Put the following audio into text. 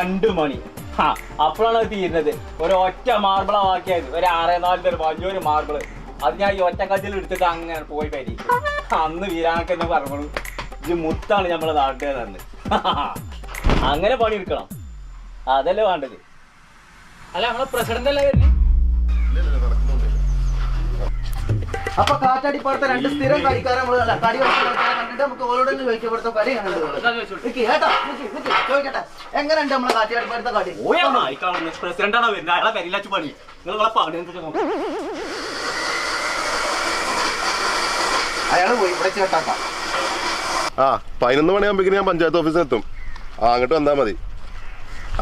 2 മണി. അപ്പോഴാണ് അത് തീരുന്നത്. ഒരു ഒറ്റ മാർബിളാ ബാക്കിയായത്. ഒരു 6-4 വലിയൊരു മാർബിള്. അത് ഞാൻ ഈ ഒറ്റക്കത്തിൽ എടുത്തിട്ട് അങ്ങനെ പോയി പരിക്കും. അന്ന് വീരാനൊക്കെ എന്നെ പറഞ്ഞു, ഇത് മുത്താണ് നമ്മളെ നാട്ടുകാർ തന്നെ. അങ്ങനെ പണിയെടുക്കണം, അതല്ലേ വേണ്ടത്. അല്ല നമ്മളെ പ്രസിഡന്റ് അല്ലേ വരുന്നത്? അപ്പൊ കാറ്റാടിപ്പാടത്തെ 2 സ്ഥിരം കളിക്കാരെ നമ്മള് കടി കണ്ടിട്ട് നമുക്ക് ഓരോട് ചോദിക്കപ്പെടുത്ത കളി ചോദിക്കട്ടെ, എങ്ങനെയുണ്ട് നമ്മളെ കാറ്റാടിപ്പാടത്തെ കളി? പ്രസിഡന്റ് ആണോ വരുന്നത്? അയാളെ പെരിലാച്ചു പണി. നിങ്ങളെ പണി അയാള് പോയി ഇവിടെ ചേട്ടാക്കാം. 11 മണിയാകുമ്പോഴേക്കും ഞാൻ പഞ്ചായത്ത് ഓഫീസിൽ എത്തും. അങ്ങോട്ട് വന്നാൽ മതി.